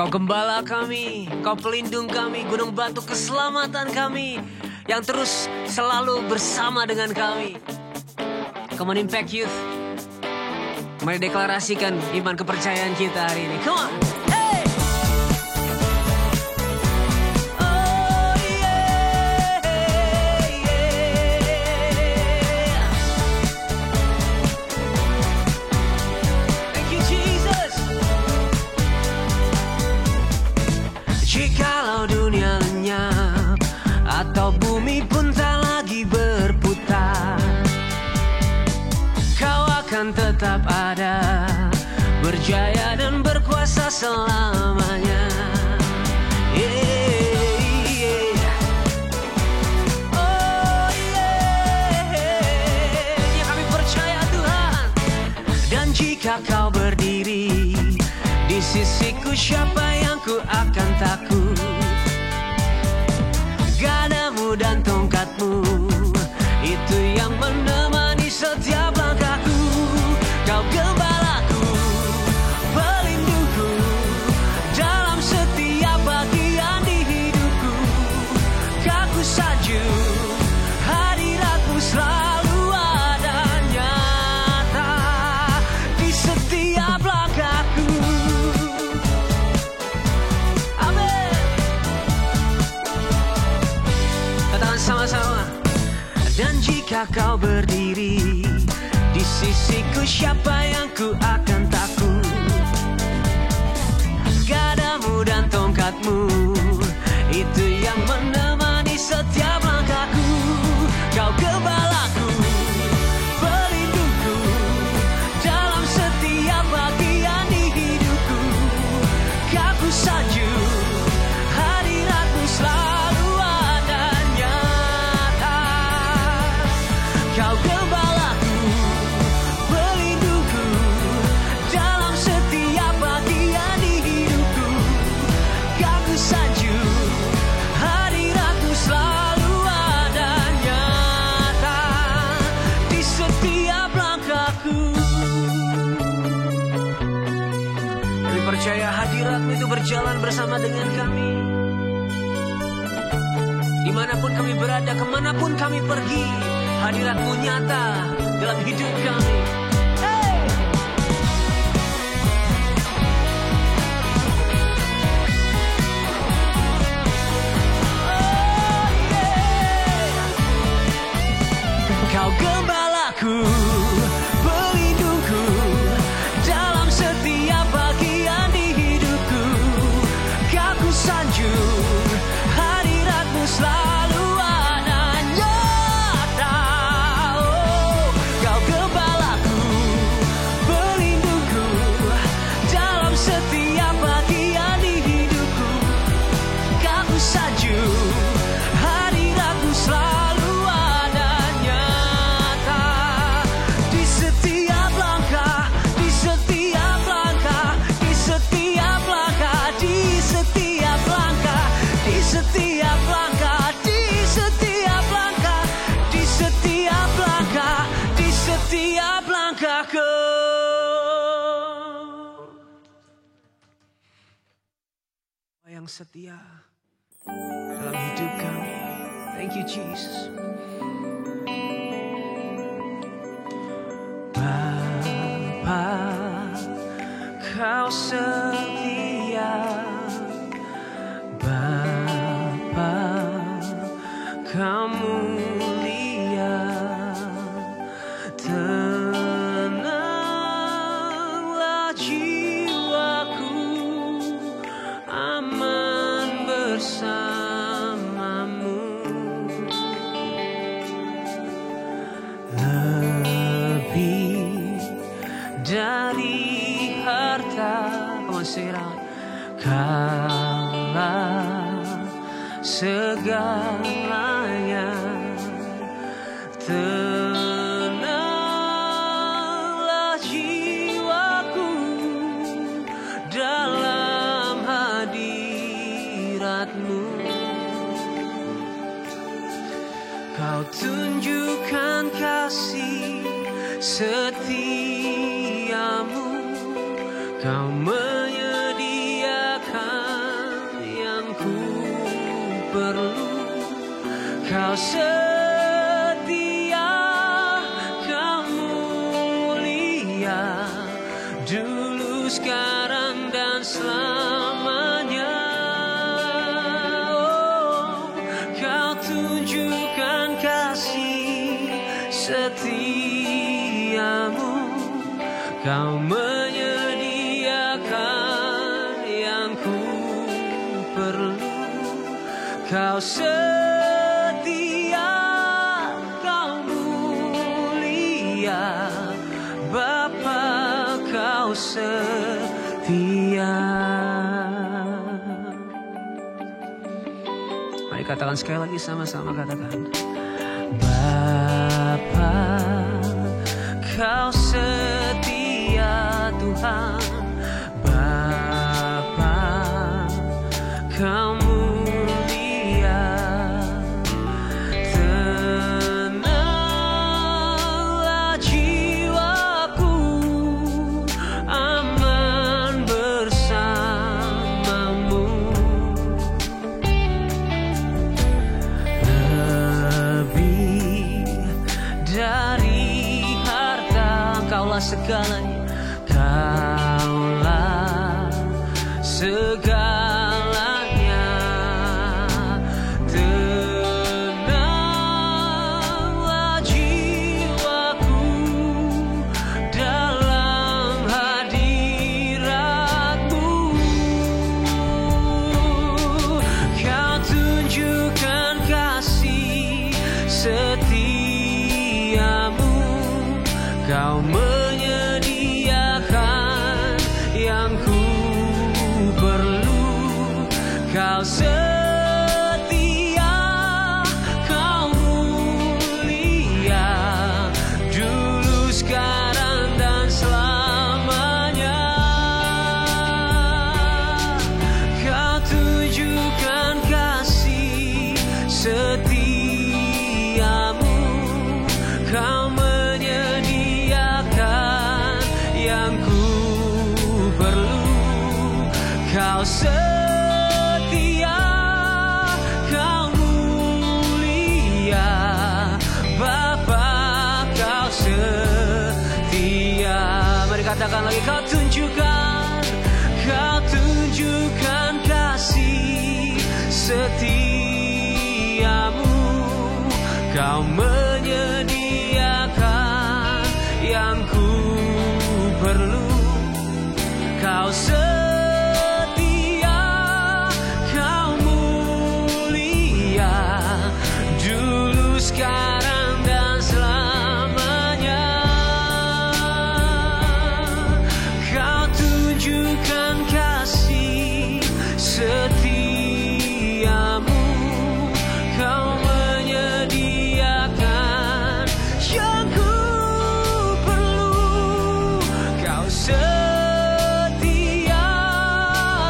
Kau gembala kami, kau pelindung kami, gunung batu keselamatan kami, yang terus selalu bersama dengan kami. Come on Impact Youth, mari deklarasikan iman kepercayaan kita hari ini. Come on, hey! Oh yeah, yeah. Thank you Jesus. Jikalau dunia lenyap atau bumi pun tak lagi berputar, Kau akan tetap ada, berjaya dan berkuasa selamanya. Yeah. Oh yeah, yang kami percaya Tuhan. Dan jika Kau berdiri di sisiku, siapa yang ku akan takut? Gadamu dan tongkatmu, itu yang menemani setiap langkahku. Kau gembalaku, pelindungku, dalam setiap bagian di hidupku. Kau salju, hadiratmu selalu ada nyata di setiap langkahku. Sama-sama. Dan jika Kau berdiri di sisiku, siapa yang ku akan takut? Gadamu dan tongkatmu, itu yang menemani setiap langkahku. Kau gembalaku, pelindungku, dalam setiap bagian di hidupku. Kau salju, hadiratmu selalu ada nyata. Kau gembalaku, pelindungku, dalam setiap bagian di hidupku. Kau salju, hadiratmu selalu ada nyata di setiap langkahku. Kami percaya hadiratmu itu berjalan bersama dengan kami. Dimanapun kami berada, kemanapun kami pergi, hadiratmu nyata dalam hidup kami. Hey! Oh yeah. Kau gembalaku, pelindungku, dalam setiap bagian di hidupku. Kau sanjung, hadiratmu selalu ada nyata. Oh, Kau gembalaku, pelindungku, dalam setiap bagian di hidupku. Kau sanjung, hadiratmu selalu ada nyata di setiap langkah, di setiap langkah, di setiap langkah, di setiap langkah, di setiap langkah, di setiap langkah, di setiap langkah, di setiap langkahku. Yang setia dalam hidup kami. Thank you Jesus. Bapa, Kau setia. Bapa, Kau mulia. Tenanglah jiwaku, aman bersamamu. Lebih dari harta, kamu serah, kalah segalanya. Tenanglah jiwaku dalam hadiratmu. Kau tunjukkan kasih setiamu, Kau menyediakan perlu. Kau setia, kau mulia, dulu, sekarang, dan selamanya. Oh, kau tunjukkan kasih setiamu, kau menyediakan yang ku perlu. Kau setia, kau mulia, Bapa, kau setia. Mari katakan sekali lagi, sama-sama katakan. Bapa, kau setia Tuhan. Bapa, kau mulia. Tenanglah jiwaku, aman bersamamu. Lebih dari harta, Kaulah segalanya. Kaulah segalanya. Tenanglah jiwaku dalam hadirat-Mu. Kau tunjukkan kasih setiamu, Kau menyediakan yang ku perlu. Kau setia, kau mulia, dulu, sekarang, dan selamanya. Kau tunjukkan kasih setiamu, Kau menyediakan yang ku perlu. Kau setia, kau mulia, Bapa, kau setia. Mari katakan lagi, kau tunjukkan kasih setiamu, Kau menyediakan yang ku perlu. Kau setia, kau mulia, dulu, sekarang, dan selamanya. Kau tunjukkan kasih setiamu, Kau menyediakan yang ku perlu. Kau setia,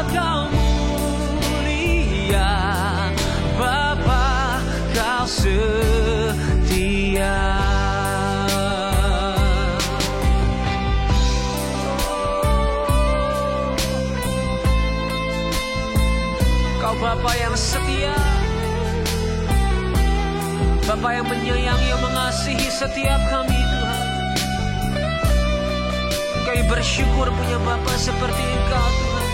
kau mulia, Bapa, kau setia. Kau Bapa yang setia, Bapa yang menyayangi, yang mengasihi setiap kami, Tuhan. Kami bersyukur punya Bapa seperti Engkau, Tuhan.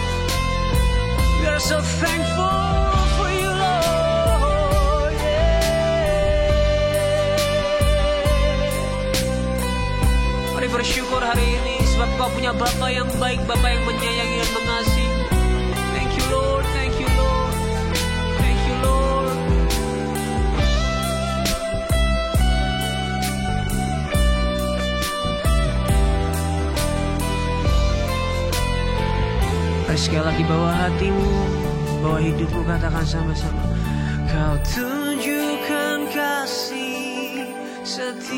We are so thankful for you, Lord. Yeah. Mari bersyukur hari ini sebab Kau punya Bapa yang baik, Bapa yang menyayangi dan mengasihi. Thank you, Lord. Thank you, Lord. Thank you, Lord. Mari sekali lagi bawa hatimu, bawa hidupmu, katakan sama-sama. Kau tunjukkan kasih setiamu,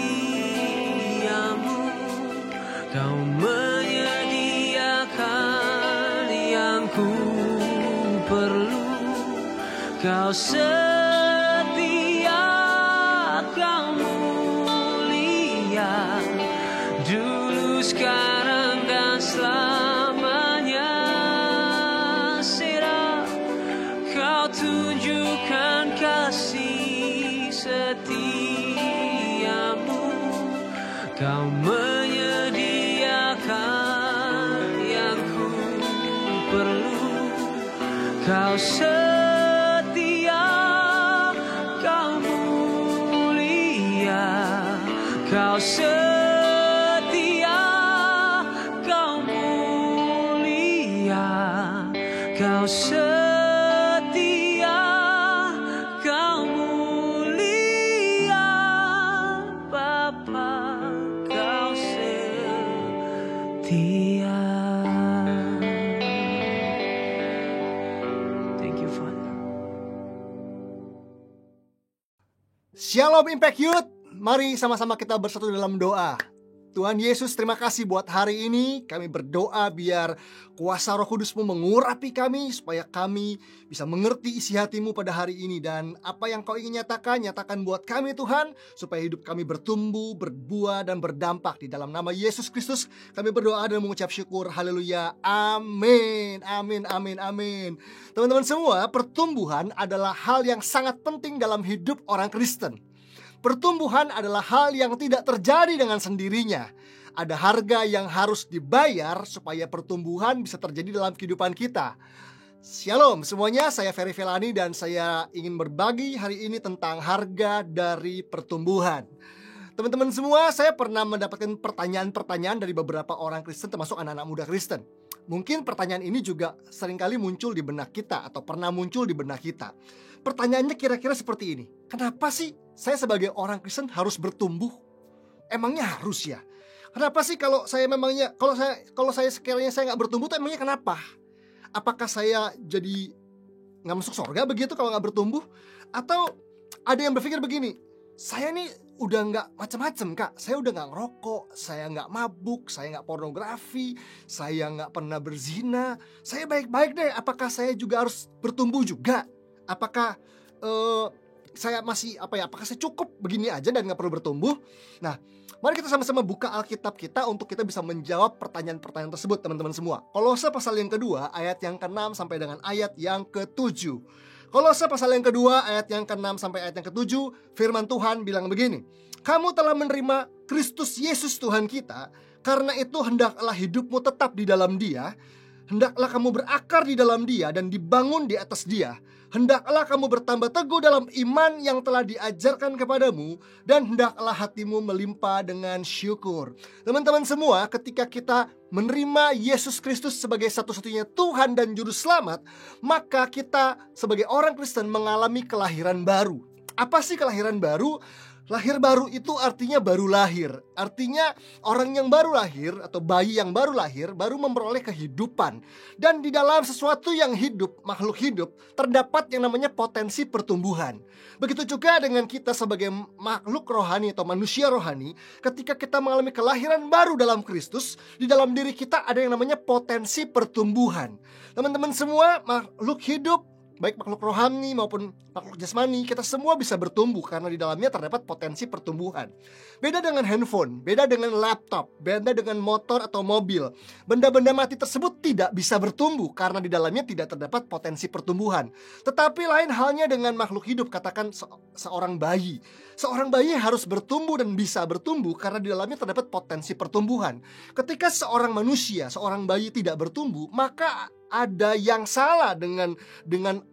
Kau menyediakan yang ku perlu. Kau setia, Kau mulia, dulu, sekarang, dan selamanya. Kau tunjukkan setiamu, Kau menyediakan yang ku perlu. Kau setia, Kau mulia, Kau setia, Kau mulia, Kau setia, Kau mulia, Bapa, Kau setia. Thank you, Father. Shalom Impact Youth, mari sama-sama kita bersatu dalam doa. Tuhan Yesus, terima kasih buat hari ini. Kami berdoa biar kuasa Roh Kudus-Mu mengurapi kami, supaya kami bisa mengerti isi hati-Mu pada hari ini. Dan apa yang Kau ingin nyatakan buat kami Tuhan, supaya hidup kami bertumbuh, berbuah, dan berdampak. Di dalam nama Yesus Kristus kami berdoa dan mengucap syukur. Haleluya, amin, amin, amin, amin. Teman-teman semua, pertumbuhan adalah hal yang sangat penting dalam hidup orang Kristen. Pertumbuhan adalah hal yang tidak terjadi dengan sendirinya. Ada harga yang harus dibayar supaya pertumbuhan bisa terjadi dalam kehidupan kita. Shalom semuanya, saya Ferry Felani dan saya ingin berbagi hari ini tentang harga dari pertumbuhan. Teman-teman semua, saya pernah mendapatkan pertanyaan-pertanyaan dari beberapa orang Kristen, termasuk anak-anak muda Kristen. Mungkin pertanyaan ini juga seringkali muncul di benak kita atau pernah muncul di benak kita. Pertanyaannya kira-kira seperti ini. Kenapa sih saya sebagai orang Kristen harus bertumbuh? Emangnya harus ya? Kenapa sih kalau saya sekiranya saya nggak bertumbuh tuh emangnya kenapa? Apakah saya jadi nggak masuk surga begitu kalau nggak bertumbuh? Atau ada yang berpikir begini, saya nih udah nggak macam-macam Kak. Saya udah nggak ngerokok, saya nggak mabuk, saya nggak pornografi, saya nggak pernah berzina, saya baik-baik deh. Apakah saya juga harus bertumbuh juga? Apakah saya masih apakah saya cukup begini aja dan nggak perlu bertumbuh? Nah, mari kita sama-sama buka Alkitab kita untuk kita bisa menjawab pertanyaan-pertanyaan tersebut, teman-teman semua. Kolose pasal yang kedua ayat yang ke-6 sampai dengan ayat yang ke-7. Kolose pasal yang kedua ayat yang ke-6 sampai ayat yang ke-7, firman Tuhan bilang begini. Kamu telah menerima Kristus Yesus Tuhan kita, karena itu hendaklah hidupmu tetap di dalam Dia. Hendaklah kamu berakar di dalam Dia dan dibangun di atas Dia. Hendaklah kamu bertambah teguh dalam iman yang telah diajarkan kepadamu, dan hendaklah hatimu melimpah dengan syukur. Teman-teman semua, ketika kita menerima Yesus Kristus sebagai satu-satunya Tuhan dan Juru Selamat, maka kita sebagai orang Kristen mengalami kelahiran baru. Apa sih kelahiran baru? Lahir baru itu artinya baru lahir. Artinya orang yang baru lahir atau bayi yang baru lahir baru memperoleh kehidupan. Dan di dalam sesuatu yang hidup, makhluk hidup, terdapat yang namanya potensi pertumbuhan. Begitu juga dengan kita sebagai makhluk rohani atau manusia rohani. Ketika kita mengalami kelahiran baru dalam Kristus, di dalam diri kita ada yang namanya potensi pertumbuhan. Teman-teman semua, makhluk hidup, baik makhluk rohani maupun makhluk jasmani, kita semua bisa bertumbuh karena di dalamnya terdapat potensi pertumbuhan. Beda dengan handphone, beda dengan laptop, beda dengan motor atau mobil. Benda-benda mati tersebut tidak bisa bertumbuh karena di dalamnya tidak terdapat potensi pertumbuhan. Tetapi lain halnya dengan makhluk hidup, katakan seorang bayi. Seorang bayi harus bertumbuh dan bisa bertumbuh karena di dalamnya terdapat potensi pertumbuhan. Ketika seorang manusia, seorang bayi tidak bertumbuh, maka ada yang salah dengan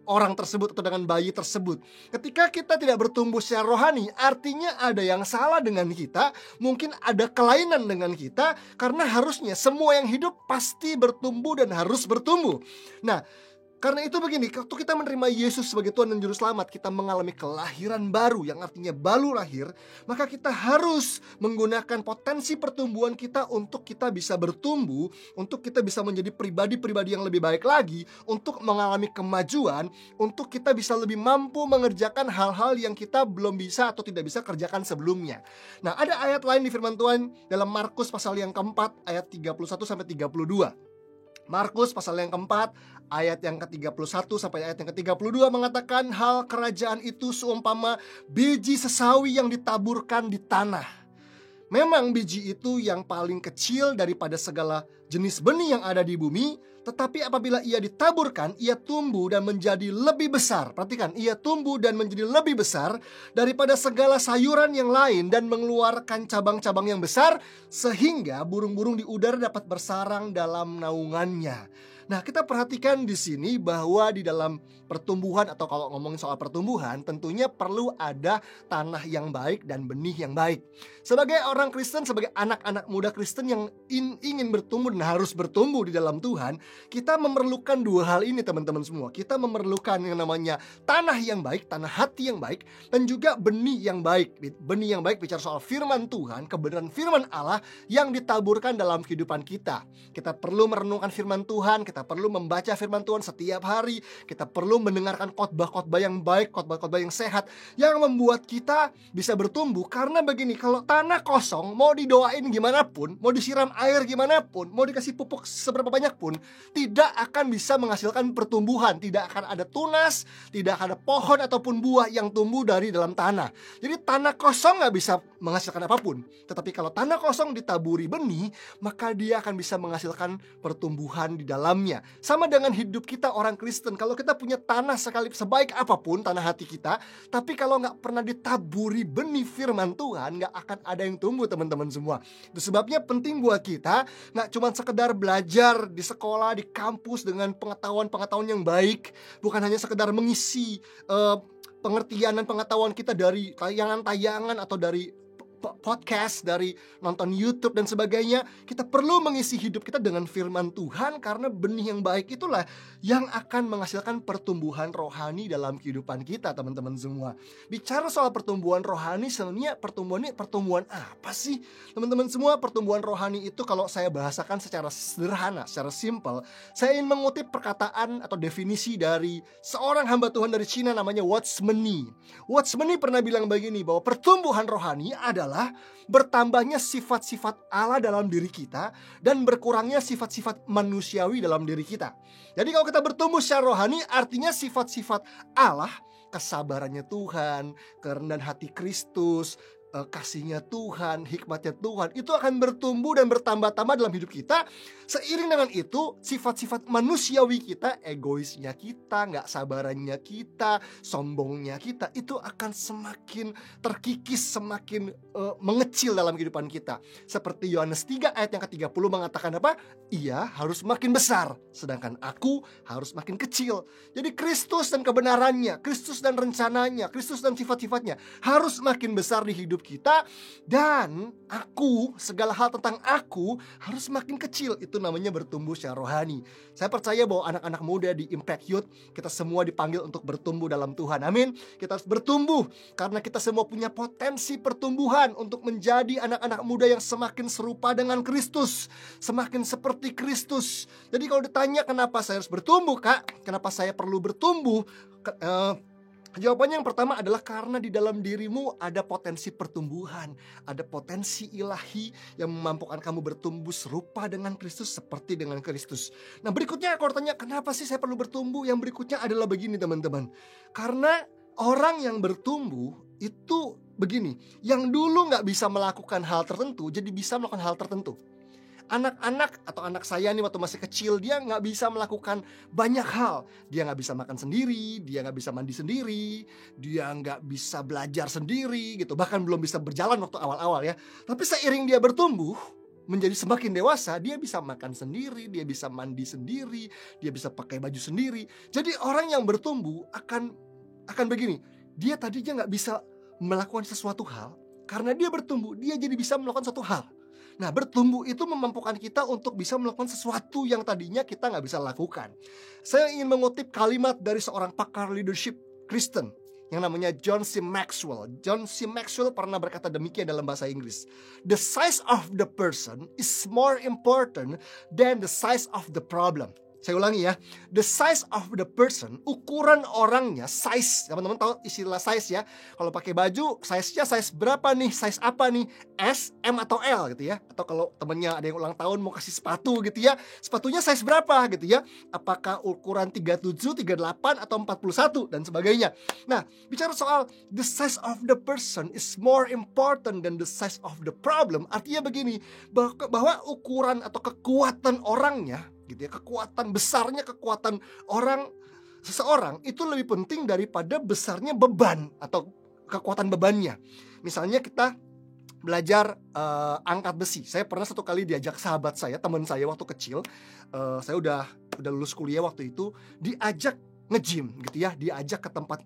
orang tersebut atau dengan bayi tersebut. Ketika kita tidak bertumbuh secara rohani, artinya ada yang salah dengan kita, mungkin ada kelainan dengan kita, karena harusnya semua yang hidup pasti bertumbuh dan harus bertumbuh. Nah, karena itu begini, waktu kita menerima Yesus sebagai Tuhan dan Juru Selamat, kita mengalami kelahiran baru yang artinya baru lahir, maka kita harus menggunakan potensi pertumbuhan kita untuk kita bisa bertumbuh, untuk kita bisa menjadi pribadi-pribadi yang lebih baik lagi, untuk mengalami kemajuan, untuk kita bisa lebih mampu mengerjakan hal-hal yang kita belum bisa atau tidak bisa kerjakan sebelumnya. Nah, ada ayat lain di firman Tuhan dalam Markus pasal yang keempat ayat 31-32. Markus pasal yang keempat ayat yang ke-31 sampai ayat yang ke-32 mengatakan, hal kerajaan itu seumpama biji sesawi yang ditaburkan di tanah. Memang biji itu yang paling kecil daripada segala jenis benih yang ada di bumi, Tetapi apabila ia ditaburkan, ia tumbuh dan menjadi lebih besar. Perhatikan, ia tumbuh dan menjadi lebih besar daripada segala sayuran yang lain dan mengeluarkan cabang-cabang yang besar, sehingga burung-burung di udara dapat bersarang dalam naungannya. Nah, kita perhatikan di sini bahwa di dalam pertumbuhan, atau kalau ngomongin soal pertumbuhan, tentunya perlu ada tanah yang baik dan benih yang baik. Sebagai orang Kristen, sebagai anak-anak muda Kristen yang ingin bertumbuh dan harus bertumbuh di dalam Tuhan, kita memerlukan dua hal ini, teman-teman semua. Kita memerlukan yang namanya tanah yang baik, tanah hati yang baik, dan juga benih yang baik. Benih yang baik bicara soal firman Tuhan, kebenaran firman Allah yang ditaburkan dalam kehidupan kita. Kita perlu merenungkan firman Tuhan, kita perlu membaca firman Tuhan setiap hari, kita perlu mendengarkan khotbah-khotbah yang baik, khotbah-khotbah yang sehat, yang membuat kita bisa bertumbuh. Karena begini, kalau tanah kosong, mau didoain gimana pun, mau disiram air gimana pun, mau dikasih pupuk seberapa banyak pun, tidak akan bisa menghasilkan pertumbuhan. Tidak akan ada tunas, tidak akan ada pohon ataupun buah yang tumbuh dari dalam tanah. Jadi tanah kosong gak bisa menghasilkan apapun. Tetapi kalau tanah kosong ditaburi benih, maka dia akan bisa menghasilkan pertumbuhan di dalamnya. Sama dengan hidup kita orang Kristen. Kalau kita punya tanah sebaik apapun tanah hati kita, tapi kalau gak pernah ditaburi benih firman Tuhan, gak akan ada yang tumbuh, teman-teman semua. Itu sebabnya penting buat kita gak cuma sekedar belajar di sekolah, di kampus dengan pengetahuan-pengetahuan yang baik, bukan hanya sekedar mengisi pengertian dan pengetahuan kita dari tayangan-tayangan atau dari podcast, dari nonton YouTube dan sebagainya. Kita perlu mengisi hidup kita dengan firman Tuhan, karena benih yang baik itulah yang akan menghasilkan pertumbuhan rohani dalam kehidupan kita, teman-teman semua. Bicara soal pertumbuhan rohani, sebenarnya pertumbuhan apa sih? Teman-teman semua, pertumbuhan rohani itu kalau saya bahasakan secara sederhana, secara simple, saya ingin mengutip perkataan atau definisi dari seorang hamba Tuhan dari Cina namanya Watchman Nee. Watchman Nee pernah bilang begini, bahwa pertumbuhan rohani adalah bertambahnya sifat-sifat Allah dalam diri kita dan berkurangnya sifat-sifat manusiawi dalam diri kita. Jadi kalau kita bertumbuh secara rohani, artinya sifat-sifat Allah, kesabarannya Tuhan, kerendahan hati Kristus, kasihnya Tuhan, hikmatnya Tuhan, itu akan bertumbuh dan bertambah-tambah dalam hidup kita. Seiring dengan itu, sifat-sifat manusiawi kita, egoisnya kita, gak sabarannya kita, sombongnya kita, itu akan semakin terkikis, semakin mengecil dalam kehidupan kita. Seperti Yohanes 3 ayat yang ke-30 mengatakan apa? Ia harus makin besar, sedangkan aku harus makin kecil. Jadi Kristus dan kebenarannya, Kristus dan rencananya, Kristus dan sifat-sifatnya harus makin besar di hidup kita, dan aku, segala hal tentang aku harus makin kecil. Itu namanya bertumbuh secara rohani. Saya percaya bahwa anak-anak muda di Impact Youth, kita semua dipanggil untuk bertumbuh dalam Tuhan. Amin. Kita harus bertumbuh karena kita semua punya potensi pertumbuhan untuk menjadi anak-anak muda yang semakin serupa dengan Kristus, semakin seperti Kristus. Jadi kalau ditanya kenapa saya harus bertumbuh, Kak, kenapa saya perlu bertumbuh, jawabannya yang pertama adalah karena di dalam dirimu ada potensi pertumbuhan, ada potensi ilahi yang memampukan kamu bertumbuh serupa dengan Kristus, seperti dengan Kristus. Nah, berikutnya kalau tanya kenapa sih saya perlu bertumbuh, yang berikutnya adalah begini, teman-teman. Karena orang yang bertumbuh itu begini, yang dulu gak bisa melakukan hal tertentu jadi bisa melakukan hal tertentu. Anak-anak atau anak saya nih waktu masih kecil, dia gak bisa melakukan banyak hal. Dia gak bisa makan sendiri, dia gak bisa mandi sendiri, dia gak bisa belajar sendiri gitu. Bahkan belum bisa berjalan waktu awal-awal ya. Tapi seiring dia bertumbuh menjadi semakin dewasa, dia bisa makan sendiri, dia bisa mandi sendiri, dia bisa pakai baju sendiri. Jadi orang yang bertumbuh akan begini, dia tadinya gak bisa melakukan sesuatu hal, karena dia bertumbuh, dia jadi bisa melakukan suatu hal. Nah, bertumbuh itu memampukan kita untuk bisa melakukan sesuatu yang tadinya kita gak bisa lakukan. Saya ingin mengutip kalimat dari seorang pakar leadership Kristen yang namanya John C. Maxwell. John C. Maxwell pernah berkata demikian dalam bahasa Inggris. The size of the person is more important than the size of the problem. Saya ulangi ya, the size of the person, ukuran orangnya, size, teman-teman tahu istilah size ya. Kalau pakai baju, size-nya size berapa nih, size apa nih, S, M atau L gitu ya. Atau kalau temennya ada yang ulang tahun mau kasih sepatu gitu ya, sepatunya size berapa gitu ya. Apakah ukuran 37, 38 atau 41 dan sebagainya. Nah, bicara soal the size of the person is more important than the size of the problem, artinya begini, bahwa ukuran atau kekuatan orangnya gitu ya. Kekuatan besarnya, kekuatan seseorang itu lebih penting daripada besarnya beban atau kekuatan bebannya. Misalnya kita belajar angkat besi. Saya pernah satu kali diajak sahabat saya, teman saya waktu kecil. Saya udah lulus kuliah waktu itu, diajak nge-gym gitu ya, diajak ke tempat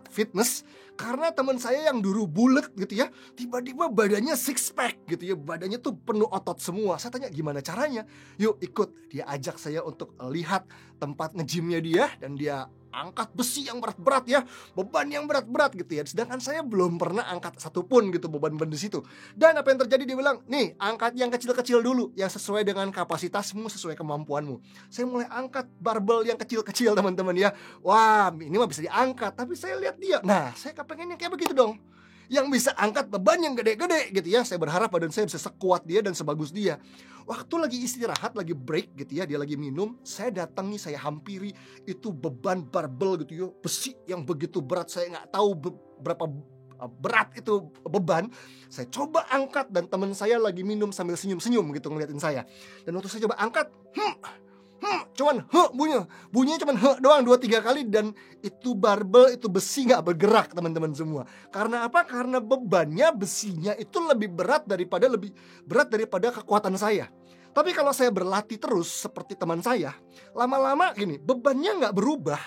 fitness karena teman saya yang dulu bulet gitu ya, tiba-tiba badannya six pack gitu ya, badannya tuh penuh otot semua. Saya tanya gimana caranya, yuk ikut. Dia ajak saya untuk lihat tempat nge-gymnya dia, dan dia angkat besi yang berat-berat ya, beban yang berat-berat gitu ya. Sedangkan saya belum pernah angkat satupun gitu beban-beban di situ. Dan apa yang terjadi, dia bilang, nih angkat yang kecil-kecil dulu, yang sesuai dengan kapasitasmu, sesuai kemampuanmu. Saya mulai angkat barbel yang kecil-kecil teman-teman ya. Wah, ini mah bisa diangkat. Tapi saya lihat dia, nah saya kepengen yang kayak begitu dong, yang bisa angkat beban yang gede-gede gitu ya. Saya berharap badan saya bisa sekuat dia dan sebagus dia. Waktu lagi istirahat, lagi break gitu ya, dia lagi minum, saya datangi, saya hampiri itu beban barbel gitu ya, besi yang begitu berat. Saya nggak tahu berapa berat itu beban. Saya coba angkat, dan teman saya lagi minum sambil senyum-senyum gitu ngeliatin saya. Dan waktu saya coba angkat, cuman bunyinya cuman doang 2-3 kali, dan itu barbel, itu besi gak bergerak teman-teman semua. Karena apa? Karena bebannya, besinya itu lebih berat daripada kekuatan saya. Tapi kalau saya berlatih terus seperti teman saya, lama-lama gini, bebannya gak berubah,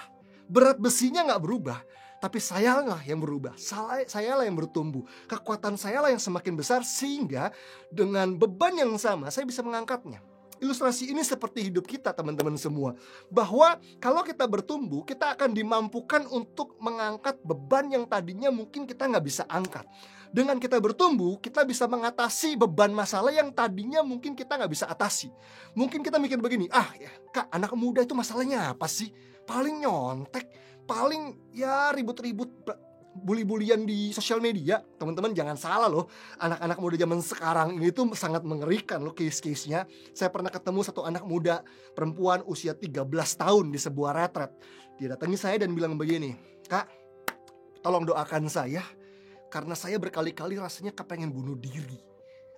berat besinya gak berubah, tapi saya lah yang berubah, saya lah yang bertumbuh, kekuatan saya lah yang semakin besar, sehingga dengan beban yang sama saya bisa mengangkatnya. Ilustrasi ini seperti hidup kita teman-teman semua, bahwa kalau kita bertumbuh, kita akan dimampukan untuk mengangkat beban yang tadinya mungkin kita nggak bisa angkat. Dengan kita bertumbuh, kita bisa mengatasi beban masalah yang tadinya mungkin kita nggak bisa atasi. Mungkin kita mikir begini, ya kak, anak muda itu masalahnya apa sih? Paling nyontek, paling ya ribut-ribut, bully-bulian di sosial media. Teman-teman jangan salah loh, anak-anak muda zaman sekarang ini tuh sangat mengerikan loh case-case-nya. Saya pernah ketemu satu anak muda perempuan usia 13 tahun di sebuah retret. Dia datangi saya dan bilang begini, kak, tolong doakan saya, karena saya berkali-kali rasanya kepengen bunuh diri.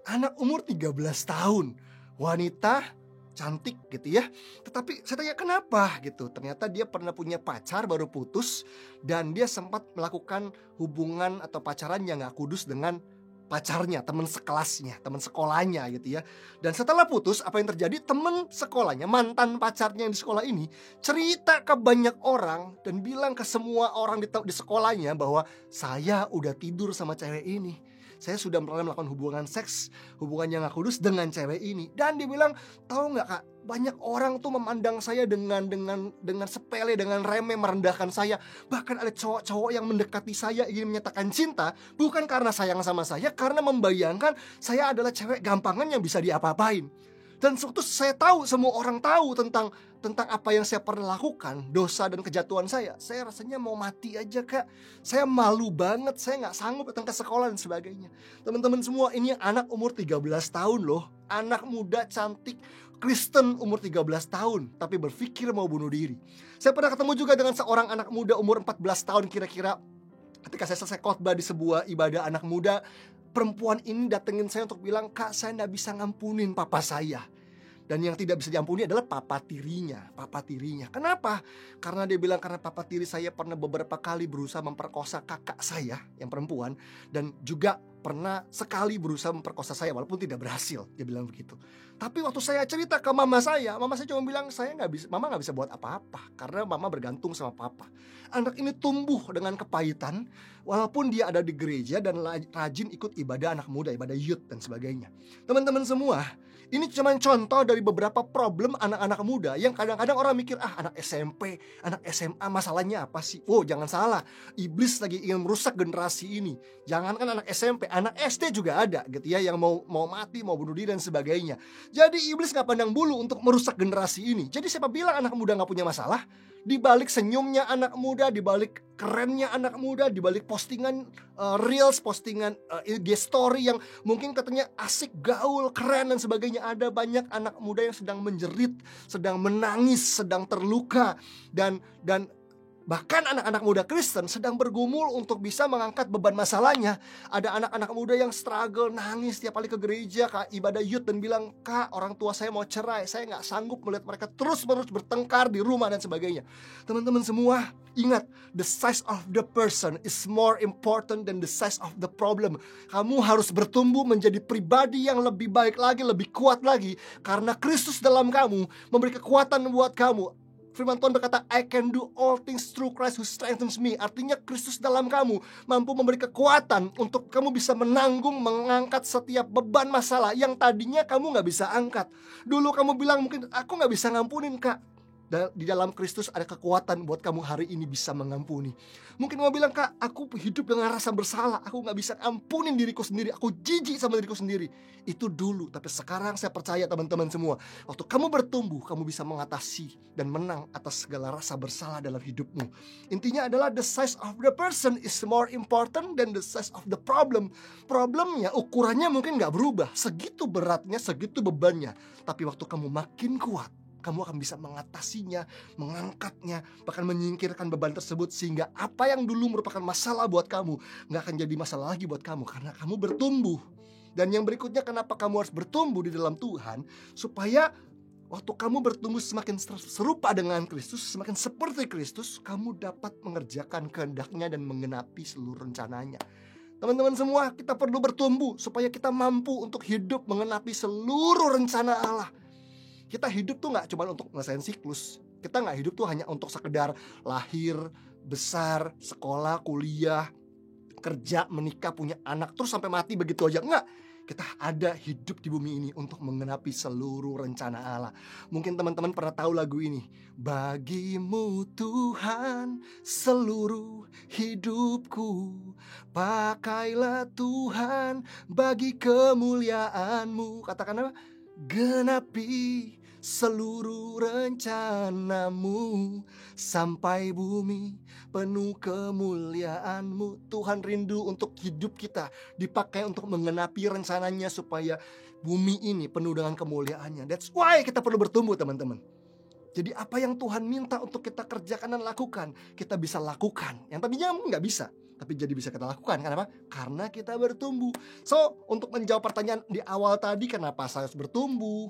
Anak umur 13 tahun, wanita, cantik gitu ya. Tetapi saya tanya kenapa gitu. Ternyata dia pernah punya pacar, baru putus, dan dia sempat melakukan hubungan atau pacaran yang gak kudus dengan pacarnya, teman sekelasnya, teman sekolahnya gitu ya. Dan setelah putus, apa yang terjadi? Teman sekolahnya, mantan pacarnya yang di sekolah ini cerita ke banyak orang dan bilang ke semua orang di sekolahnya bahwa saya udah tidur sama cewek ini, saya sudah pernah melakukan hubungan seks, hubungan yang gak kudus dengan cewek ini. Dan dia bilang, tahu nggak kak, banyak orang tuh memandang saya dengan sepele, dengan remeh, merendahkan saya. Bahkan ada cowok-cowok yang mendekati saya, ingin menyatakan cinta, bukan karena sayang sama saya, karena membayangkan saya adalah cewek gampangan yang bisa diapa-apain. Dan waktu saya tahu, semua orang tahu tentang apa yang saya pernah lakukan, dosa dan kejatuhan saya rasanya mau mati aja kak. Saya malu banget, saya gak sanggup datang ke sekolah dan sebagainya. Teman-teman semua, ini anak umur 13 tahun loh, anak muda cantik Kristen umur 13 tahun, tapi berpikir mau bunuh diri. Saya pernah ketemu juga dengan seorang anak muda umur 14 tahun kira-kira. Ketika saya selesai khotbah di sebuah ibadah anak muda, perempuan ini datengin saya untuk bilang, kak, saya gak bisa ngampunin papa saya. Dan yang tidak bisa diampuni adalah papa tirinya. Kenapa? Karena dia bilang, karena papa tiri saya pernah beberapa kali berusaha memperkosa kakak saya yang perempuan, dan juga pernah sekali berusaha memperkosa saya walaupun tidak berhasil. Dia bilang begitu. Tapi waktu saya cerita ke mama saya cuma bilang, mama nggak bisa buat apa-apa karena mama bergantung sama papa. Anak ini tumbuh dengan kepahitan walaupun dia ada di gereja dan rajin ikut ibadah anak muda, ibadah youth dan sebagainya. Teman-teman semua, ini cuma contoh dari beberapa problem anak-anak muda yang kadang-kadang orang mikir, anak SMP, anak SMA masalahnya apa sih? Oh, jangan salah, iblis lagi ingin merusak generasi ini. Jangankan anak SMP, anak SD juga ada gitu ya, yang mau mati, mau bunuh diri dan sebagainya. Jadi iblis gak pandang bulu untuk merusak generasi ini. Jadi siapa bilang anak muda gak punya masalah? Di balik senyumnya anak muda, di balik kerennya anak muda, di balik postingan reels, postingan IG story yang mungkin katanya asik, gaul, keren dan sebagainya, ada banyak anak muda yang sedang menjerit, sedang menangis, sedang terluka, dan Bahkan anak-anak muda Kristen sedang bergumul untuk bisa mengangkat beban masalahnya. Ada anak-anak muda yang struggle, nangis tiap kali ke gereja, Kak, ibadah youth, dan bilang, "Kak, orang tua saya mau cerai, saya gak sanggup melihat mereka terus-menerus bertengkar di rumah," dan sebagainya. Teman-teman semua, ingat, the size of the person is more important than the size of the problem. Kamu harus bertumbuh menjadi pribadi yang lebih baik lagi, lebih kuat lagi, karena Kristus dalam kamu memberi kekuatan buat kamu. Firman Tuhan berkata, I can do all things through Christ who strengthens me. Artinya Kristus dalam kamu mampu memberi kekuatan untuk kamu bisa menanggung, mengangkat setiap beban masalah yang tadinya kamu gak bisa angkat. Dulu kamu bilang mungkin, aku gak bisa ngampunin, Kak. Di dalam Kristus ada kekuatan buat kamu hari ini bisa mengampuni. Mungkin kamu bilang, Kak, aku hidup dengan rasa bersalah, aku gak bisa ampunin diriku sendiri, aku jijik sama diriku sendiri. Itu dulu, tapi sekarang saya percaya teman-teman semua, waktu kamu bertumbuh, kamu bisa mengatasi dan menang atas segala rasa bersalah dalam hidupmu. Intinya adalah the size of the person is more important than the size of the problem. Problemnya, ukurannya mungkin gak berubah, segitu beratnya, segitu bebannya. Tapi waktu kamu makin kuat, kamu akan bisa mengatasinya, mengangkatnya, bahkan menyingkirkan beban tersebut, sehingga apa yang dulu merupakan masalah buat kamu gak akan jadi masalah lagi buat kamu, karena kamu bertumbuh. Dan yang berikutnya, kenapa kamu harus bertumbuh di dalam Tuhan? Supaya waktu kamu bertumbuh semakin serupa dengan Kristus, semakin seperti Kristus, kamu dapat mengerjakan kehendaknya dan menggenapi seluruh rencananya. Teman-teman semua, kita perlu bertumbuh supaya kita mampu untuk hidup mengenapi seluruh rencana Allah. Kita hidup tuh gak cuma untuk ngelesain siklus. Kita gak hidup tuh hanya untuk sekedar lahir, besar, sekolah, kuliah, kerja, menikah, punya anak, terus sampai mati begitu aja. Enggak. Kita ada hidup di bumi ini untuk menggenapi seluruh rencana Allah. Mungkin teman-teman pernah tahu lagu ini. Bagimu Tuhan seluruh hidupku, pakailah Tuhan bagi kemuliaan-Mu. Katakan apa? Genapi seluruh rencanamu sampai bumi penuh kemuliaan-Mu. Tuhan rindu untuk hidup kita dipakai untuk menggenapi rencananya supaya bumi ini penuh dengan kemuliaannya. That's why kita perlu bertumbuh, teman-teman. Jadi apa yang Tuhan minta untuk kita kerjakan dan lakukan, kita bisa lakukan. Yang tadinya nggak bisa, tapi jadi bisa kita lakukan. Kenapa? Karena kita bertumbuh. So, untuk menjawab pertanyaan di awal tadi, kenapa saya harus bertumbuh?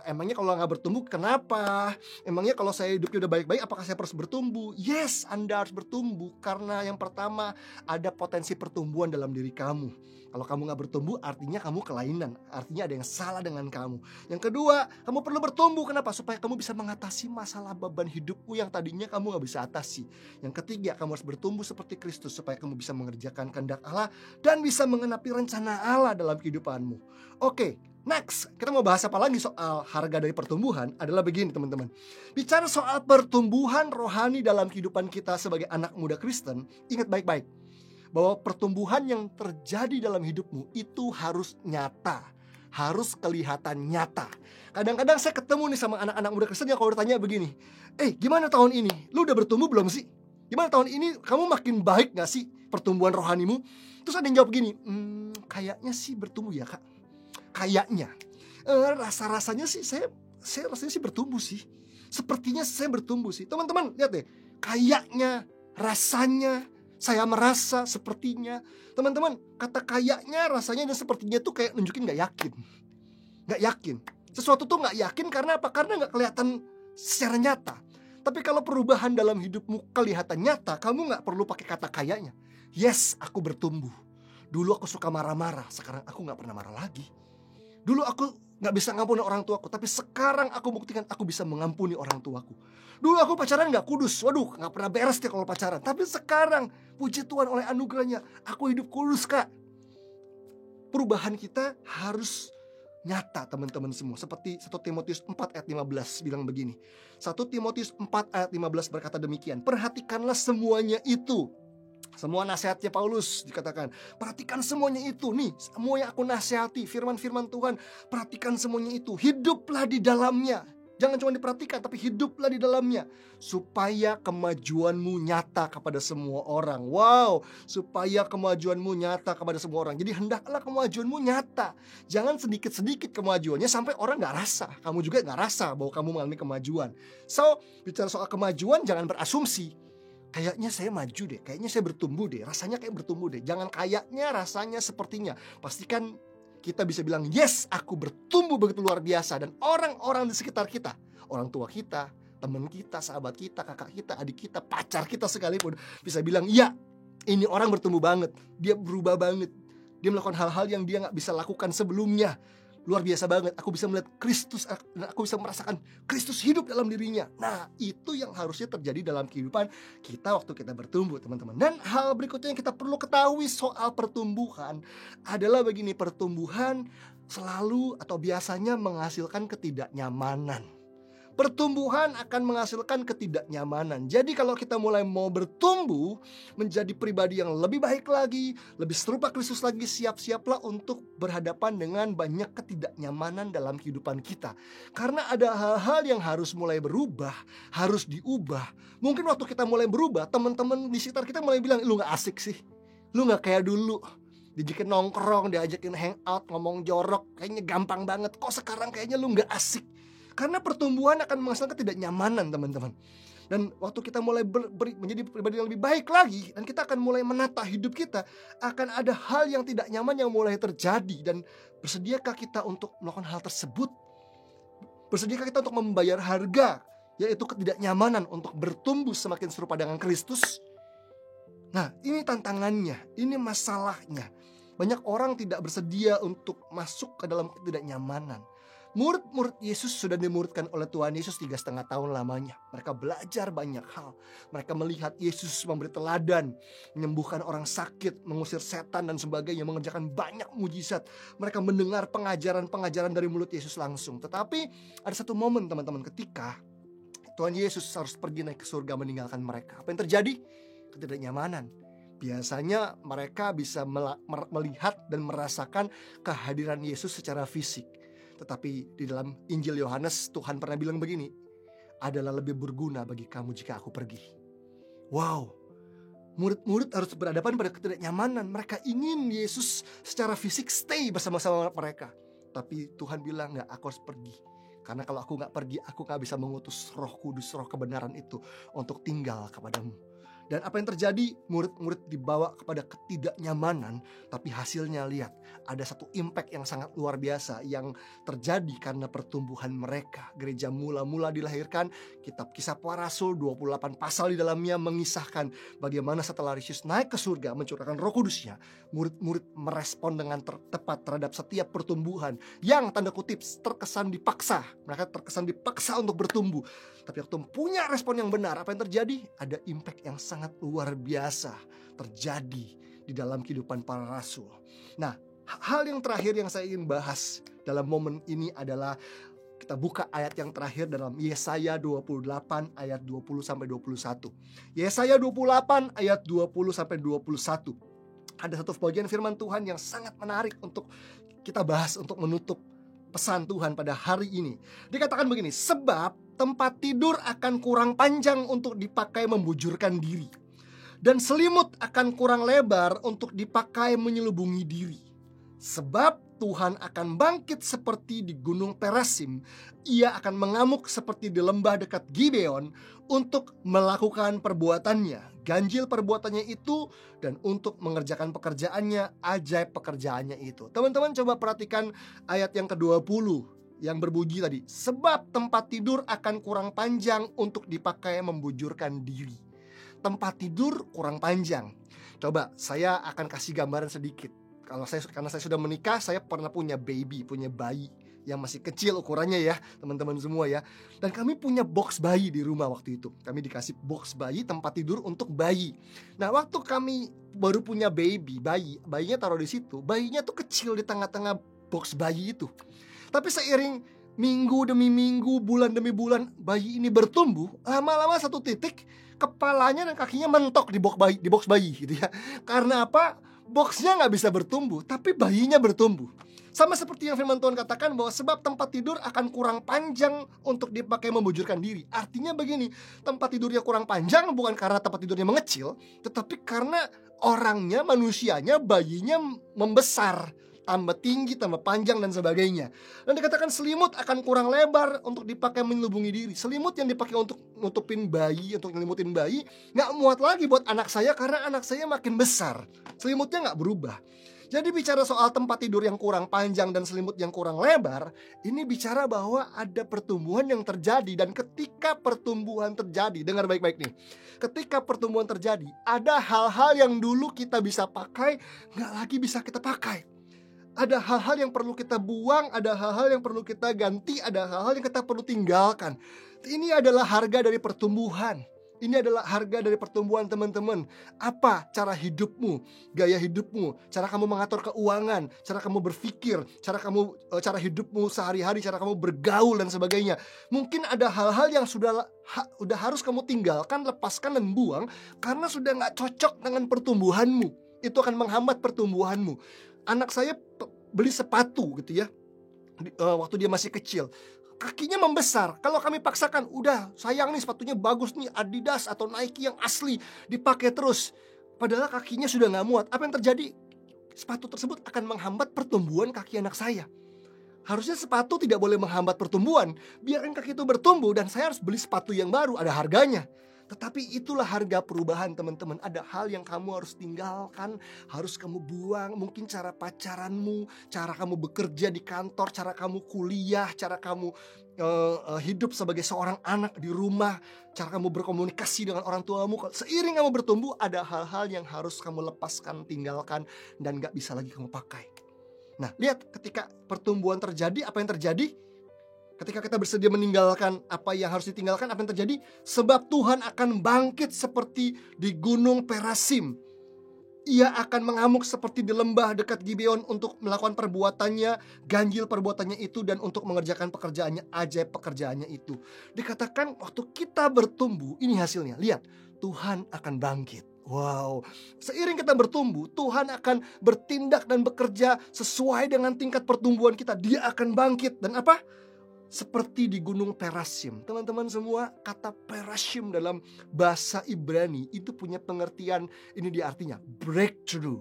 Emangnya kalau nggak bertumbuh, kenapa? Emangnya kalau saya hidupnya udah baik-baik, apakah saya harus bertumbuh? Yes, Anda harus bertumbuh. Karena yang pertama, ada potensi pertumbuhan dalam diri kamu. Kalau kamu gak bertumbuh, artinya kamu kelainan. Artinya ada yang salah dengan kamu. Yang kedua, kamu perlu bertumbuh. Kenapa? Supaya kamu bisa mengatasi masalah beban hidupmu yang tadinya kamu gak bisa atasi. Yang ketiga, kamu harus bertumbuh seperti Kristus supaya kamu bisa mengerjakan kehendak Allah dan bisa mengenapi rencana Allah dalam kehidupanmu. Oke, next, kita mau bahas apa lagi soal harga dari pertumbuhan? Adalah begini, teman-teman. Bicara soal pertumbuhan rohani dalam kehidupan kita sebagai anak muda Kristen, ingat baik-baik bahwa pertumbuhan yang terjadi dalam hidupmu itu harus nyata, harus kelihatan nyata. Kadang-kadang saya ketemu nih sama anak-anak muda Kristen yang kalau ditanya begini, gimana tahun ini? Lu udah bertumbuh belum sih? Gimana tahun ini? Kamu makin baik gak sih pertumbuhan rohanimu? Terus ada yang jawab gini, kayaknya sih bertumbuh ya, Kak. Kayaknya rasa-rasanya sih saya rasanya sih bertumbuh sih. Sepertinya saya bertumbuh sih. Teman-teman lihat deh, kayaknya, rasanya, saya merasa, sepertinya. Teman-teman, kata kayaknya, rasanya, dan sepertinya tuh kayak nunjukin gak yakin. Gak yakin. Sesuatu tuh gak yakin karena apa? Karena gak kelihatan secara nyata. Tapi kalau perubahan dalam hidupmu kelihatan nyata, kamu gak perlu pakai kata kayaknya. Yes, aku bertumbuh. Dulu aku suka marah-marah, sekarang aku gak pernah marah lagi. Dulu aku gak bisa ngampuni orang tuaku, tapi sekarang aku buktikan aku bisa mengampuni orang tuaku. Dulu aku pacaran gak kudus, waduh gak pernah beres deh kalau pacaran. Tapi sekarang, puji Tuhan oleh anugerahnya, aku hidup kudus, Kak. Perubahan kita harus nyata, teman-teman semua. Seperti 1 Timotius 4 ayat 15 bilang begini. 1 Timotius 4 ayat 15 berkata demikian, perhatikanlah semuanya itu. Semua nasihatnya Paulus dikatakan, perhatikan semuanya itu. Nih, semua yang aku nasihati, firman-firman Tuhan, perhatikan semuanya itu. Hiduplah di dalamnya. Jangan cuma diperhatikan, tapi hiduplah di dalamnya. Supaya kemajuanmu nyata kepada semua orang. Wow, supaya kemajuanmu nyata kepada semua orang. Jadi hendaklah kemajuanmu nyata. Jangan sedikit-sedikit kemajuannya sampai orang gak rasa. Kamu juga gak rasa bahwa kamu mengalami kemajuan. So, bicara soal kemajuan jangan berasumsi. kayaknya saya maju deh, kayaknya saya bertumbuh deh, rasanya kayak bertumbuh deh. Jangan kayaknya, rasanya, sepertinya. Pastikan kita bisa bilang, yes, aku bertumbuh begitu luar biasa. Dan orang-orang di sekitar kita, orang tua kita, teman kita, sahabat kita, kakak kita, adik kita, pacar kita sekalipun, bisa bilang, ya, ini orang bertumbuh banget, dia berubah banget, dia melakukan hal-hal yang dia gak bisa lakukan sebelumnya. Luar biasa banget, aku bisa melihat Kristus, dan aku bisa merasakan Kristus hidup dalam dirinya. Nah, itu yang harusnya terjadi dalam kehidupan kita waktu kita bertumbuh, teman-teman. Dan hal berikutnya yang kita perlu ketahui soal pertumbuhan adalah begini, pertumbuhan selalu atau biasanya menghasilkan ketidaknyamanan. Pertumbuhan akan menghasilkan ketidaknyamanan. Jadi kalau kita mulai mau bertumbuh menjadi pribadi yang lebih baik lagi, lebih serupa Kristus lagi, siap-siaplah untuk berhadapan dengan banyak ketidaknyamanan dalam kehidupan kita. Karena ada hal-hal yang harus mulai berubah, harus diubah. Mungkin waktu kita mulai berubah, teman-teman di sekitar kita mulai bilang, lu gak asik sih, lu gak kayak dulu. Diajakin nongkrong, diajakin hangout, ngomong jorok, kayaknya gampang banget. Kok sekarang kayaknya lu gak asik? Karena pertumbuhan akan menghasilkan ketidaknyamanan, teman-teman. Dan waktu kita mulai menjadi pribadi yang lebih baik lagi, dan kita akan mulai menata hidup kita, akan ada hal yang tidak nyaman yang mulai terjadi. Dan bersediakah kita untuk melakukan hal tersebut? Bersediakah kita untuk membayar harga, yaitu ketidaknyamanan, untuk bertumbuh semakin serupa dengan Kristus? Nah, ini tantangannya, ini masalahnya. Banyak orang tidak bersedia untuk masuk ke dalam ketidaknyamanan. Murid-murid Yesus sudah dimuridkan oleh Tuhan Yesus 3,5 tahun lamanya. Mereka belajar banyak hal. Mereka melihat Yesus memberi teladan, menyembuhkan orang sakit, mengusir setan dan sebagainya, mengerjakan banyak mujizat. Mereka mendengar pengajaran-pengajaran dari mulut Yesus langsung. Tetapi ada satu momen, teman-teman, ketika Tuhan Yesus harus pergi naik ke surga meninggalkan mereka. Apa yang terjadi? Ketidaknyamanan. Biasanya mereka bisa melihat dan merasakan kehadiran Yesus secara fisik. Tetapi di dalam Injil Yohanes, Tuhan pernah bilang begini, adalah lebih berguna bagi kamu jika aku pergi. Wow, murid-murid harus berhadapan pada ketidaknyamanan. Mereka ingin Yesus secara fisik stay bersama-sama mereka. Tapi Tuhan bilang, enggak, aku harus pergi. Karena kalau aku gak pergi, aku gak bisa mengutus Roh Kudus, Roh kebenaran itu untuk tinggal kepadamu. Dan apa yang terjadi? Murid-murid dibawa kepada ketidaknyamanan. Tapi hasilnya lihat, ada satu impact yang sangat luar biasa yang terjadi karena pertumbuhan mereka. Gereja mula-mula dilahirkan. Kitab Kisah Para Rasul 28 pasal di dalamnya mengisahkan bagaimana setelah Yesus naik ke surga mencurahkan Roh Kudusnya, murid-murid merespon dengan tepat terhadap setiap pertumbuhan yang tanda kutip terkesan dipaksa. Mereka terkesan dipaksa untuk bertumbuh. Tapi waktu punya respon yang benar, apa yang terjadi? Ada impact yang sangat luar biasa terjadi di dalam kehidupan para rasul. Nah, hal yang terakhir yang saya ingin bahas dalam momen ini adalah kita buka ayat yang terakhir dalam Yesaya 28 ayat 20-21. Yesaya 28 ayat 20-21. Ada satu bagian firman Tuhan yang sangat menarik untuk kita bahas untuk menutup pesan Tuhan pada hari ini. Dikatakan begini, sebab tempat tidur akan kurang panjang untuk dipakai membujurkan diri, dan selimut akan kurang lebar untuk dipakai menyelubungi diri. Sebab Tuhan akan bangkit seperti di gunung Perasim, ia akan mengamuk seperti di lembah dekat Gibeon untuk melakukan perbuatannya, ganjil perbuatannya itu, dan untuk mengerjakan pekerjaannya, ajaib pekerjaannya itu. Teman-teman coba perhatikan ayat yang ke-20 yang berbunyi tadi, sebab tempat tidur akan kurang panjang untuk dipakai membujurkan diri. Tempat tidur kurang panjang. Coba saya akan kasih gambaran sedikit. Karena saya sudah menikah, saya pernah punya bayi yang masih kecil ukurannya ya, teman-teman semua ya. Dan kami punya box bayi di rumah waktu itu. Kami dikasih box bayi, tempat tidur untuk bayi. Nah, waktu kami baru punya bayinya taruh di situ. Bayinya tuh kecil di tengah-tengah box bayi itu. Tapi seiring minggu demi minggu, bulan demi bulan, bayi ini bertumbuh. Lama-lama satu titik kepalanya dan kakinya mentok di box bayi gitu ya. Karena apa? Boxnya gak bisa bertumbuh, tapi bayinya bertumbuh. Sama seperti yang firman Tuhan katakan bahwa sebab tempat tidur akan kurang panjang untuk dipakai membujurkan diri. Artinya begini, tempat tidurnya kurang panjang bukan karena tempat tidurnya mengecil, tetapi karena orangnya, manusianya, bayinya membesar. tambah tinggi, tambah panjang, dan sebagainya. Dan dikatakan selimut akan kurang lebar untuk dipakai melindungi diri. Selimut yang dipakai untuk nutupin bayi, untuk nyelimutin bayi, gak muat lagi buat anak saya karena anak saya makin besar. Selimutnya gak berubah. Jadi bicara soal tempat tidur yang kurang panjang dan selimut yang kurang lebar, ini bicara bahwa ada pertumbuhan yang terjadi. Dan ketika pertumbuhan terjadi, dengar baik-baik nih, ketika pertumbuhan terjadi, ada hal-hal yang dulu kita bisa pakai, gak lagi bisa kita pakai. Ada hal-hal yang perlu kita buang, ada hal-hal yang perlu kita ganti, ada hal-hal yang kita perlu tinggalkan. Ini adalah harga dari pertumbuhan. Ini adalah harga dari pertumbuhan, teman-teman. Apa cara hidupmu, gaya hidupmu, cara kamu mengatur keuangan, cara kamu berpikir, cara hidupmu sehari-hari, cara kamu bergaul dan sebagainya. Mungkin ada hal-hal yang sudah harus kamu tinggalkan, lepaskan dan buang karena sudah gak cocok dengan pertumbuhanmu. Itu akan menghambat pertumbuhanmu. Anak saya beli sepatu gitu ya, waktu dia masih kecil. Kakinya membesar. Kalau kami paksakan, udah sayang nih sepatunya bagus nih, Adidas atau Nike yang asli, dipakai terus. Padahal kakinya sudah gak muat. Apa yang terjadi? Sepatu tersebut akan menghambat pertumbuhan kaki anak saya. Harusnya sepatu tidak boleh menghambat pertumbuhan. Biarkan kaki itu bertumbuh dan saya harus beli sepatu yang baru, ada harganya. Tetapi itulah harga perubahan, teman-teman. Ada hal yang kamu harus tinggalkan, harus kamu buang. Mungkin cara pacaranmu, cara kamu bekerja di kantor, cara kamu kuliah, cara kamu hidup sebagai seorang anak di rumah, cara kamu berkomunikasi dengan orang tuamu. Seiring kamu bertumbuh, ada hal-hal yang harus kamu lepaskan, tinggalkan, dan gak bisa lagi kamu pakai. Nah, lihat ketika pertumbuhan terjadi, apa yang terjadi? Ketika kita bersedia meninggalkan apa yang harus ditinggalkan, apa yang terjadi? Sebab Tuhan akan bangkit seperti di gunung Perasim. Ia akan mengamuk seperti di lembah dekat Gibeon untuk melakukan perbuatannya, ganjil perbuatannya itu, dan untuk mengerjakan pekerjaannya, ajaib pekerjaannya itu. Dikatakan waktu kita bertumbuh, ini hasilnya. Lihat, Tuhan akan bangkit. Wow, seiring kita bertumbuh, Tuhan akan bertindak dan bekerja sesuai dengan tingkat pertumbuhan kita. Dia akan bangkit. Dan apa? Seperti di gunung Perasim. Teman-teman semua, kata Perasim dalam bahasa Ibrani itu punya pengertian, ini dia artinya breakthrough,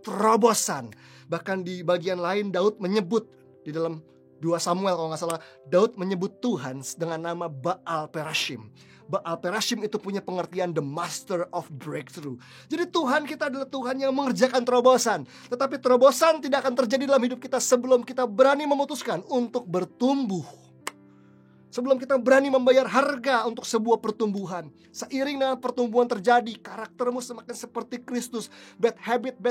terobosan. Bahkan di bagian lain Daud menyebut di dalam 2 Samuel kalau gak salah, Daud menyebut Tuhan dengan nama Baal Perasim. Baal Perasim itu punya pengertian the master of breakthrough. Jadi Tuhan kita adalah Tuhan yang mengerjakan terobosan. Tetapi terobosan tidak akan terjadi dalam hidup kita sebelum kita berani memutuskan untuk bertumbuh. Sebelum kita berani membayar harga untuk sebuah pertumbuhan. Seiring dengan pertumbuhan terjadi, karaktermu semakin seperti Kristus. Bad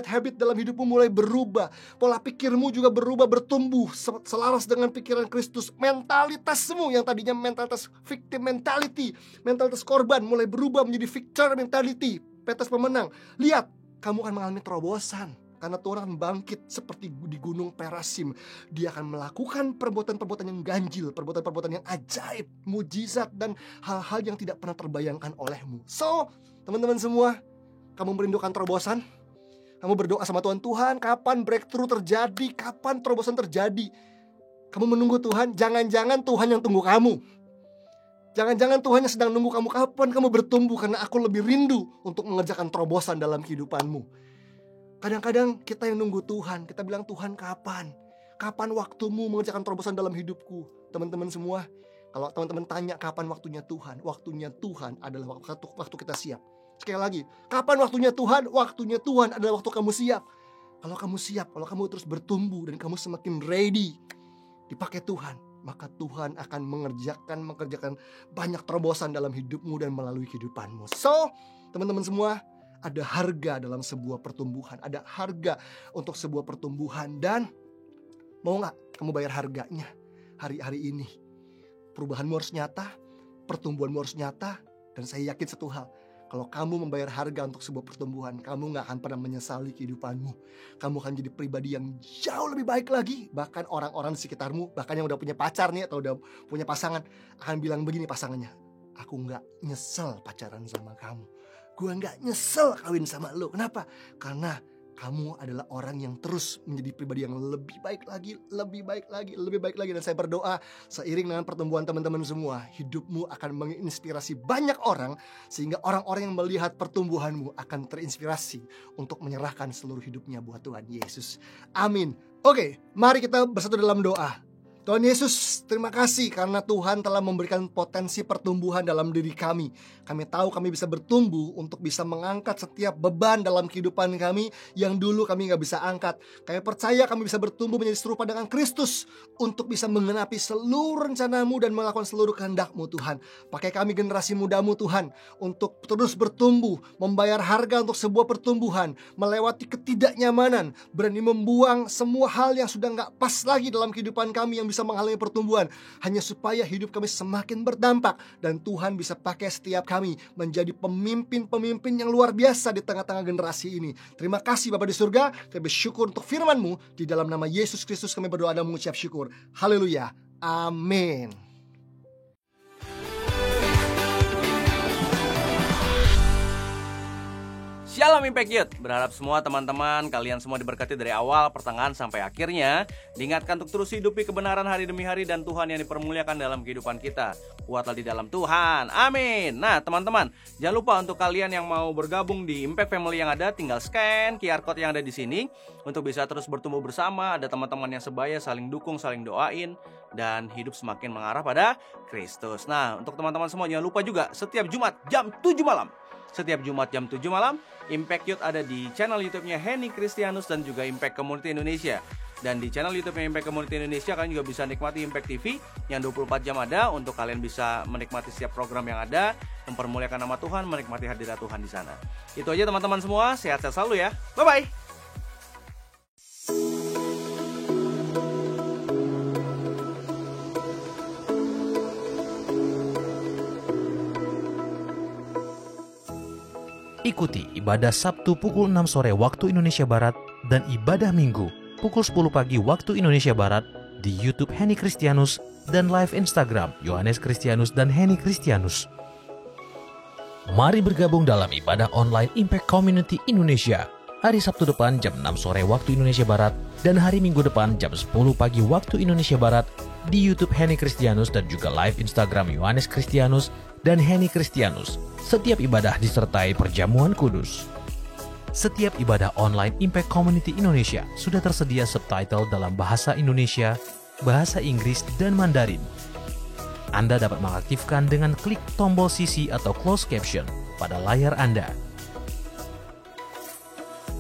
habit dalam hidupmu mulai berubah. Pola pikirmu juga berubah, bertumbuh selaras dengan pikiran Kristus. Mentalitasmu yang tadinya mentalitas victim mentality, mentalitas korban, mulai berubah menjadi victor mentality, mentalitas pemenang. Lihat, kamu akan mengalami terobosan. Karena Tuhan akan bangkit seperti di gunung Perasim. Dia akan melakukan perbuatan-perbuatan yang ganjil, perbuatan-perbuatan yang ajaib, mujizat, dan hal-hal yang tidak pernah terbayangkan olehmu. So, teman-teman semua, kamu merindukan terobosan? Kamu berdoa sama Tuhan, Tuhan, kapan breakthrough terjadi? Kapan terobosan terjadi? Kamu menunggu Tuhan? Jangan-jangan Tuhan yang tunggu kamu. Jangan-jangan Tuhan yang sedang nunggu kamu. Kapan kamu bertumbuh? Karena aku lebih rindu untuk mengerjakan terobosan dalam kehidupanmu. Kadang-kadang kita yang nunggu Tuhan. Kita bilang, Tuhan kapan? Kapan waktumu mengerjakan terobosan dalam hidupku? Teman-teman semua, kalau teman-teman tanya kapan waktunya Tuhan? Waktunya Tuhan adalah waktu kita siap. Sekali lagi, kapan waktunya Tuhan? Waktunya Tuhan adalah waktu kamu siap. Kalau kamu siap, kalau kamu terus bertumbuh dan kamu semakin ready dipakai Tuhan, maka Tuhan akan mengerjakan banyak terobosan dalam hidupmu dan melalui kehidupanmu. So, teman-teman semua, ada harga dalam sebuah pertumbuhan. Ada harga untuk sebuah pertumbuhan. Dan mau gak kamu bayar harganya hari-hari ini? Perubahanmu harus nyata, pertumbuhanmu harus nyata. Dan saya yakin satu hal, kalau kamu membayar harga untuk sebuah pertumbuhan, kamu gak akan pernah menyesali kehidupanmu. Kamu akan jadi pribadi yang jauh lebih baik lagi. Bahkan orang-orang di sekitarmu, bahkan yang udah punya pacar nih atau udah punya pasangan, akan bilang begini pasangannya, aku gak nyesel pacaran sama kamu. Gue gak nyesel kawin sama lo. Kenapa? Karena kamu adalah orang yang terus menjadi pribadi yang lebih baik lagi, lebih baik lagi, lebih baik lagi. Dan saya berdoa seiring dengan pertumbuhan teman-teman semua, hidupmu akan menginspirasi banyak orang, sehingga orang-orang yang melihat pertumbuhanmu akan terinspirasi untuk menyerahkan seluruh hidupnya buat Tuhan Yesus. Amin. Oke, mari kita bersatu dalam doa. Tuhan Yesus, terima kasih karena Tuhan telah memberikan potensi pertumbuhan dalam diri kami. Kami tahu kami bisa bertumbuh untuk bisa mengangkat setiap beban dalam kehidupan kami yang dulu kami gak bisa angkat. Kami percaya kami bisa bertumbuh menjadi serupa dengan Kristus untuk bisa menggenapi seluruh rencanamu dan melakukan seluruh kehendak-Mu Tuhan. Pakai kami generasi mudamu Tuhan untuk terus bertumbuh, membayar harga untuk sebuah pertumbuhan, melewati ketidaknyamanan, berani membuang semua hal yang sudah gak pas lagi dalam kehidupan kami yang bisa menghalangi pertumbuhan, hanya supaya hidup kami semakin berdampak dan Tuhan bisa pakai setiap kami menjadi pemimpin-pemimpin yang luar biasa di tengah-tengah generasi ini. Terima kasih Bapa di surga, kami bersyukur untuk firman-Mu. Di dalam nama Yesus Kristus kami berdoa dan mengucap syukur. Haleluya. Amin. Shalom Impact Youth, berharap semua teman-teman kalian semua diberkati dari awal, pertengahan sampai akhirnya. Diingatkan untuk terus hidupi kebenaran hari demi hari dan Tuhan yang dipermuliakan dalam kehidupan kita. Kuatlah di dalam Tuhan, amin. Nah teman-teman, jangan lupa untuk kalian yang mau bergabung di Impact Family yang ada, tinggal scan QR Code yang ada di sini untuk bisa terus bertumbuh bersama. Ada teman-teman yang sebaya, saling dukung, saling doain, dan hidup semakin mengarah pada Kristus. Nah untuk teman-teman semua jangan lupa juga setiap Jumat jam 7 malam. Setiap Jumat jam 7 malam, Impact Youth ada di channel YouTube-nya Henny Kristianus dan juga Impact Community Indonesia. Dan di channel YouTube-nya Impact Community Indonesia, kalian juga bisa nikmati Impact TV yang 24 jam ada untuk kalian bisa menikmati setiap program yang ada, mempermuliakan nama Tuhan, menikmati hadirat Tuhan di sana. Itu aja teman-teman semua, sehat-sehat selalu ya. Bye-bye. Ikuti ibadah Sabtu pukul 6 sore waktu Indonesia Barat dan ibadah Minggu pukul 10 pagi waktu Indonesia Barat di YouTube Henny Kristianus dan live Instagram Yohanes Kristianus dan Henny Kristianus. Mari bergabung dalam ibadah online Impact Community Indonesia hari Sabtu depan jam 6 sore waktu Indonesia Barat dan hari Minggu depan jam 10 pagi waktu Indonesia Barat di YouTube Henny Kristianus dan juga live Instagram Yohanes Kristianus dan Henny Kristianus. Setiap ibadah disertai perjamuan kudus. Setiap ibadah online Impact Community Indonesia sudah tersedia subtitle dalam bahasa Indonesia, bahasa Inggris, dan Mandarin. Anda dapat mengaktifkan dengan klik tombol CC atau closed caption pada layar Anda.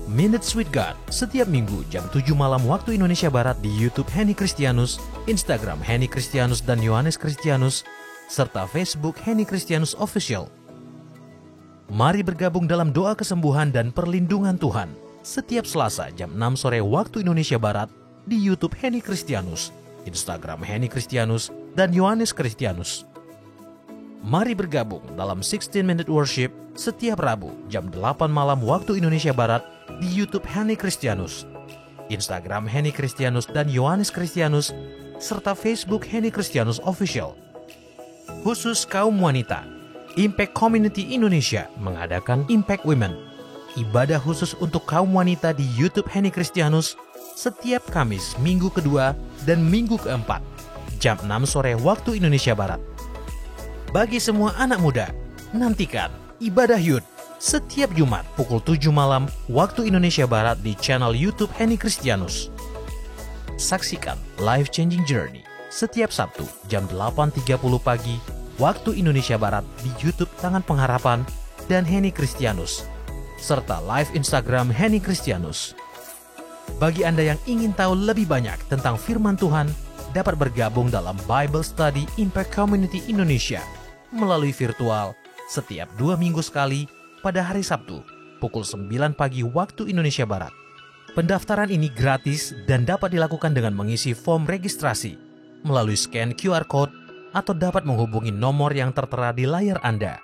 Minutes with God setiap Minggu jam 7 malam waktu Indonesia Barat di YouTube Henny Kristianus, Instagram Henny Kristianus dan Yohanes Kristianus, serta Facebook Henny Kristianus Official. Mari bergabung dalam doa kesembuhan dan perlindungan Tuhan setiap Selasa jam 6 sore waktu Indonesia Barat di YouTube Henny Kristianus, Instagram Henny Kristianus, dan Yohanes Kristianus. Mari bergabung dalam 16-minute worship setiap Rabu jam 8 malam waktu Indonesia Barat di YouTube Henny Kristianus, Instagram Henny Kristianus dan Yohanes Kristianus, serta Facebook Henny Kristianus Official. Khusus kaum wanita, Impact Community Indonesia mengadakan Impact Women, ibadah khusus untuk kaum wanita di YouTube Henny Kristianus setiap Kamis minggu kedua dan minggu keempat, jam 6 sore waktu Indonesia Barat. Bagi semua anak muda, nantikan ibadah Youth setiap Jumat pukul 7 malam waktu Indonesia Barat di channel YouTube Henny Kristianus. Saksikan Life Changing Journey setiap Sabtu jam 8.30 pagi waktu Indonesia Barat di YouTube Tangan Pengharapan dan Henny Kristianus, serta live Instagram Henny Kristianus. Bagi Anda yang ingin tahu lebih banyak tentang firman Tuhan, dapat bergabung dalam Bible Study Impact Community Indonesia melalui virtual setiap 2 minggu sekali pada hari Sabtu pukul 9 pagi waktu Indonesia Barat. Pendaftaran ini gratis dan dapat dilakukan dengan mengisi form registrasi melalui scan QR Code atau dapat menghubungi nomor yang tertera di layar Anda.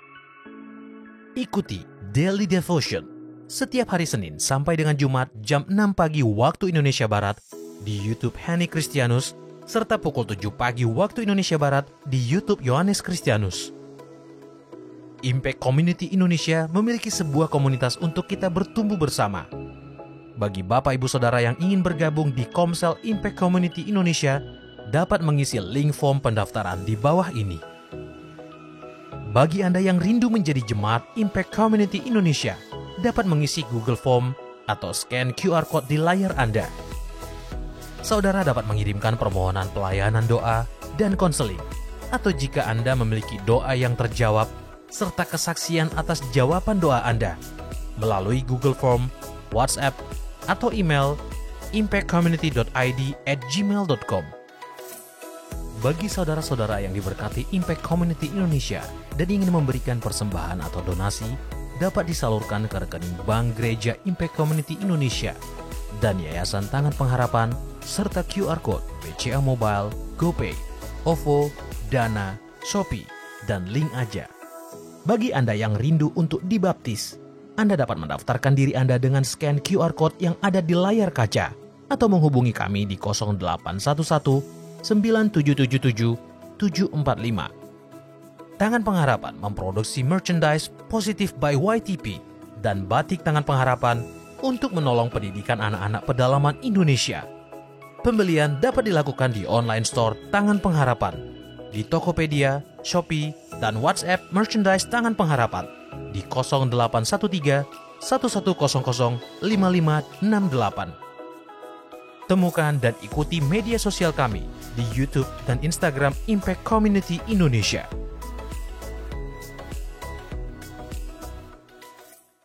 Ikuti Daily Devotion setiap hari Senin sampai dengan Jumat jam 6 pagi waktu Indonesia Barat di YouTube Henny Kristianus, serta pukul 7 pagi waktu Indonesia Barat di YouTube Yohanes Kristianus. Impact Community Indonesia memiliki sebuah komunitas untuk kita bertumbuh bersama. Bagi Bapak Ibu Saudara yang ingin bergabung di Komsel Impact Community Indonesia, dapat mengisi link form pendaftaran di bawah ini. Bagi Anda yang rindu menjadi jemaat Impact Community Indonesia, dapat mengisi Google Form atau scan QR Code di layar Anda. Saudara dapat mengirimkan permohonan pelayanan doa dan konseling, atau jika Anda memiliki doa yang terjawab, serta kesaksian atas jawaban doa Anda, melalui Google Form, WhatsApp, atau email impactcommunity.id@gmail.com. Bagi saudara-saudara yang diberkati Impact Community Indonesia dan ingin memberikan persembahan atau donasi, dapat disalurkan ke rekening Bank Gereja Impact Community Indonesia dan Yayasan Tangan Pengharapan, serta QR Code BCA Mobile, GoPay, OVO, Dana, Shopee, dan Link Aja. Bagi Anda yang rindu untuk dibaptis, Anda dapat mendaftarkan diri Anda dengan scan QR Code yang ada di layar kaca atau menghubungi kami di 0811 9777 745. Tangan Pengharapan memproduksi merchandise Positive by YTP dan batik Tangan Pengharapan untuk menolong pendidikan anak-anak pedalaman Indonesia. Pembelian dapat dilakukan di online store Tangan Pengharapan, di Tokopedia, Shopee, dan WhatsApp merchandise Tangan Pengharapan di 0813 1100 5568. Temukan dan ikuti media sosial kami di YouTube dan Instagram Impact Community Indonesia.